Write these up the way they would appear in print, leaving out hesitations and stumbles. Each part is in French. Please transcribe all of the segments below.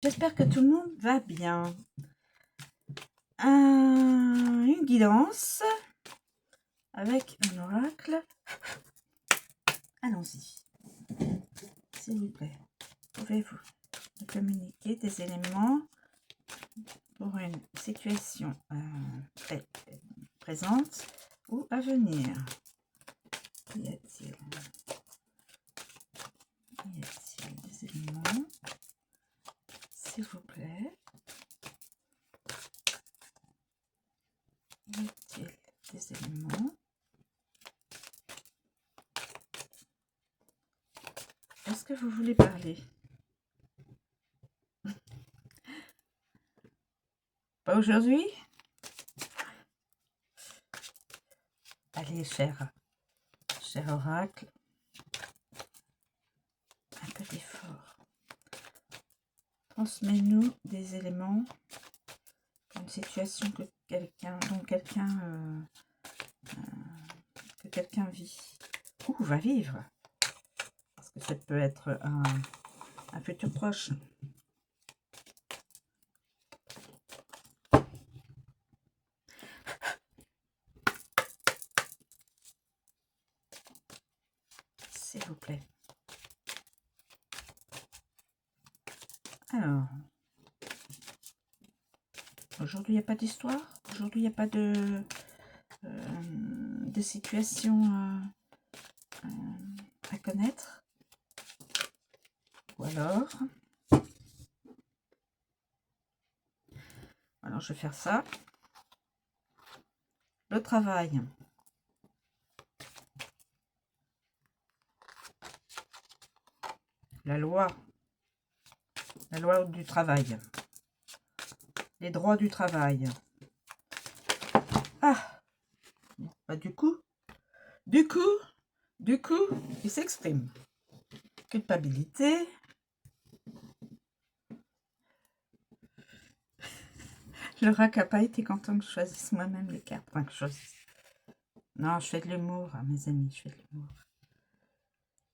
J'espère que tout le monde va bien. Une guidance avec un oracle. Allons-y. S'il vous plaît, pouvez-vous me communiquer des éléments pour une situation présente ou à venir? Y a-t-il des éléments, s'il vous plaît? Y a-t-il des éléments? Est-ce que vous voulez parler? Pas aujourd'hui? Allez, cher oracle, un peu d'effort. Transmets-nous des éléments, une situation que quelqu'un vit ou va vivre, parce que ça peut être un futur proche. S'il vous plaît. Alors, aujourd'hui il n'y a pas d'histoire, aujourd'hui il n'y a pas de situation à connaître, ou alors je vais faire ça. Le travail. La loi du travail. Les droits du travail. Ah, bah du coup, il s'exprime. Culpabilité. Le rat n'a pas été content que je choisisse moi-même les cartes. Enfin, que je choisisse. Non, je fais de l'humour, hein, mes amis, je fais de l'humour.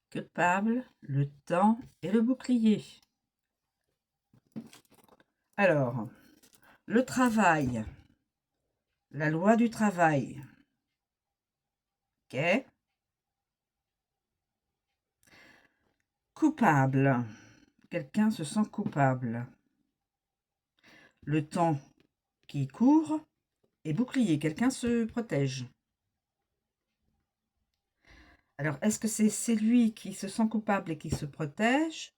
Culpable, le temps et le bouclier. Alors, le travail. La loi du travail. Ok. Coupable. Quelqu'un se sent coupable. Le temps qui court et bouclier. Quelqu'un se protège. Alors, est-ce que c'est lui qui se sent coupable et qui se protège?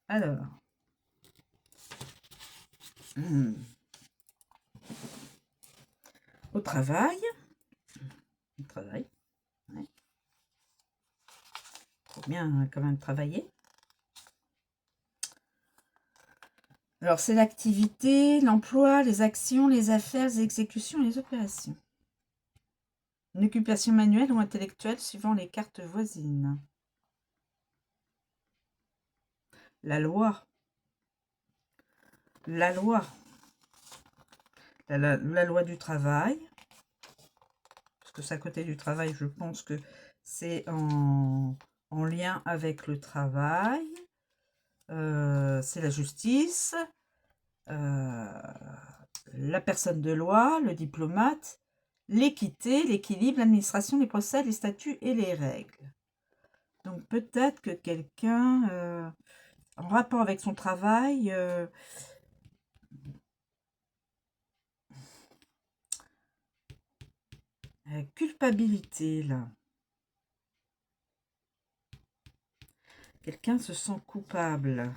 Alors. Au travail. Au travail. Ouais. Faut bien quand même travailler. Alors, c'est l'activité, l'emploi, les actions, les affaires, les exécutions et les opérations. Une occupation manuelle ou intellectuelle suivant les cartes voisines. La loi. La loi. La loi du travail. Parce que c'est à côté du travail, je pense que c'est en lien avec le travail. C'est la justice. La personne de loi, le diplomate, l'équité, l'équilibre, l'administration, les procès, les statuts et les règles. Donc peut-être que quelqu'un, en rapport avec son travail, culpabilité là. Quelqu'un se sent coupable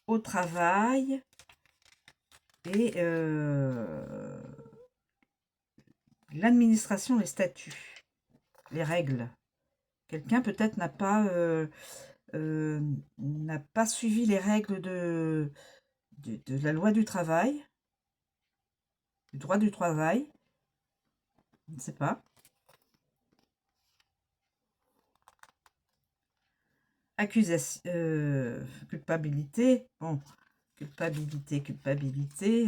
au travail et l'administration, les statuts, les règles. Quelqu'un peut-être n'a pas suivi les règles de la loi du travail, du droit du travail. Je ne sais pas. Accusation, culpabilité. Bon, culpabilité.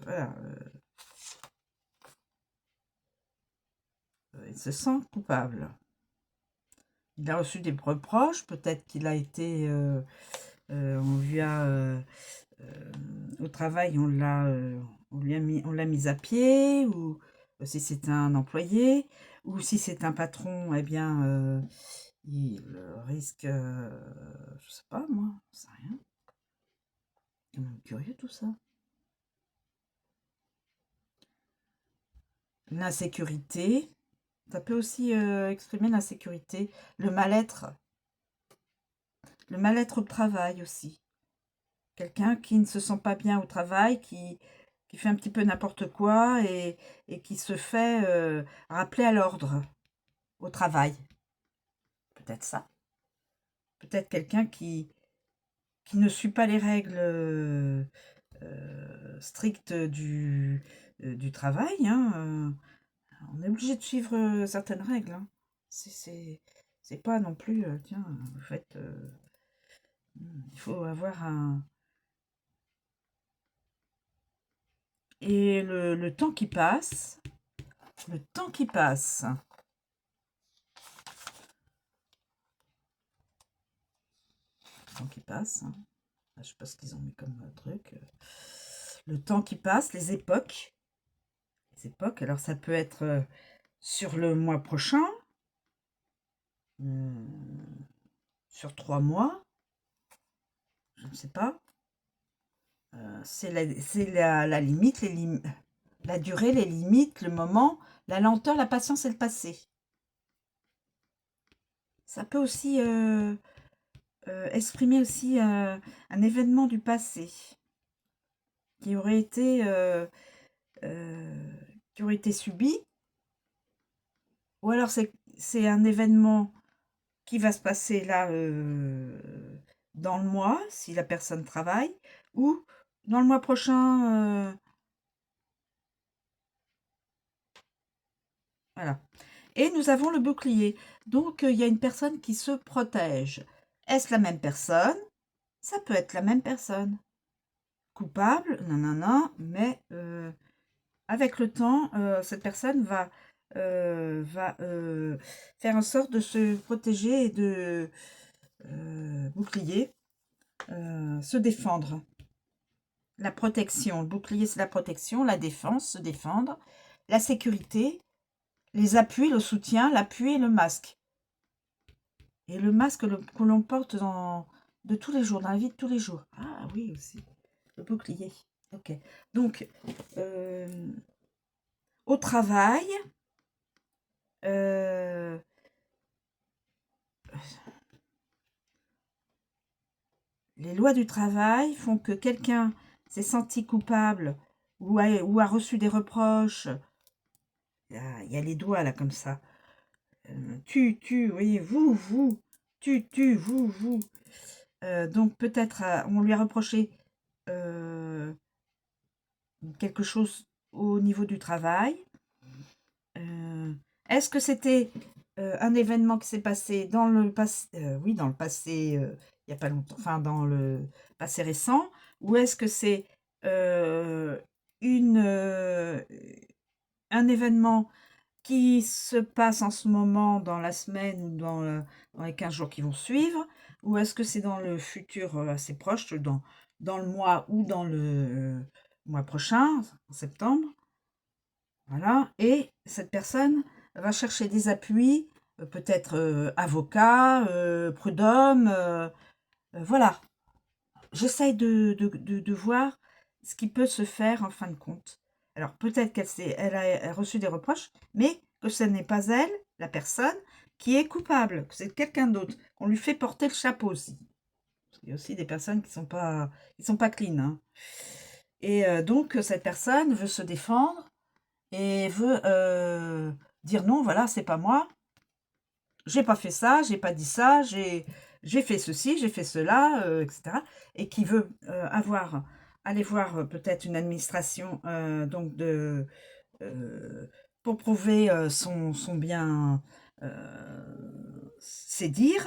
Voilà. Il se sent coupable. Il a reçu des reproches, peut-être qu'il a été, on lui a, au travail, on l'a mis à pied, ou si c'est un employé, ou si c'est un patron, eh bien, il risque, je sais pas moi, je sais rien. C'est quand même curieux tout ça. L'insécurité, ça peut aussi exprimer l'insécurité, le mal-être au travail aussi. Quelqu'un qui ne se sent pas bien au travail, qui fait un petit peu n'importe quoi et qui se fait rappeler à l'ordre au travail. Peut-être ça. Peut-être quelqu'un qui ne suit pas les règles strictes du travail. Hein. On est obligé de suivre certaines règles. Hein. C'est pas non plus, tiens, vous faites... il faut avoir un... Et le temps qui passe, le temps qui passe, le temps qui passe, hein. Je sais pas ce qu'ils ont mis comme truc. Le temps qui passe, les époques. Les époques, alors ça peut être sur le mois prochain, sur 3 mois, je ne sais pas. C'est la limite, la durée, les limites, le moment, la lenteur, la patience et le passé. Ça peut aussi exprimer aussi un événement du passé qui aurait été, subi, ou alors c'est un événement qui va se passer là dans le mois, si la personne travaille, ou dans le mois prochain. Voilà. Et nous avons le bouclier. Donc, il y a une personne qui se protège. Est-ce la même personne? Ça peut être la même personne. Coupable, nanana, mais avec le temps, cette personne va faire en sorte de se protéger et de bouclier, se défendre. La protection, le bouclier c'est la protection, la défense, se défendre, la sécurité, les appuis, le soutien, l'appui et le masque. Et le masque que l'on porte de tous les jours, dans la vie de tous les jours. Ah oui aussi, le bouclier. Ok, donc au travail, euh, les lois du travail font que quelqu'un s'est senti coupable ou a reçu des reproches. Il y a les doigts là comme ça. Oui, vous, vous. Donc peut-être on lui a reproché quelque chose au niveau du travail. Est-ce que c'était un événement qui s'est passé dans le passé, oui, dans le passé, il n'y a pas longtemps, enfin dans le passé récent, ou est-ce que c'est euh, une, euh, un événement qui se passe en ce moment dans la semaine ou dans les 15 jours qui vont suivre, ou est-ce que c'est dans le futur assez proche, dans le mois ou dans le mois prochain, en septembre? Voilà, et cette personne va chercher des appuis, peut-être avocat, prud'homme, voilà. J'essaye de voir ce qui peut se faire en fin de compte. Alors peut-être elle a reçu des reproches, mais que ce n'est pas elle, la personne, qui est coupable, que c'est quelqu'un d'autre, qu'on lui fait porter le chapeau aussi. Il y a aussi des personnes qui sont pas clean. Hein. Et donc cette personne veut se défendre et veut dire non, voilà, c'est pas moi, j'ai pas fait ça, j'ai pas dit ça, j'ai fait ceci, j'ai fait cela, etc. Et qui veut aller voir peut-être une administration donc pour prouver son bien, c'est dire,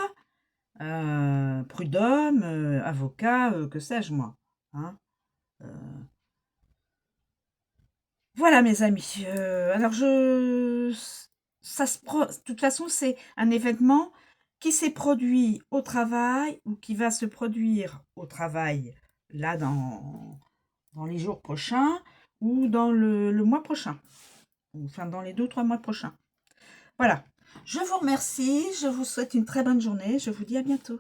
prud'homme, avocat, que sais-je moi. Hein. Euh, Voilà mes amis. Alors de toute façon, c'est un événement qui s'est produit au travail ou qui va se produire au travail là dans les jours prochains ou dans le mois prochain, enfin dans les 2 ou 3 mois prochains. Voilà. Je vous remercie, je vous souhaite une très bonne journée, je vous dis à bientôt.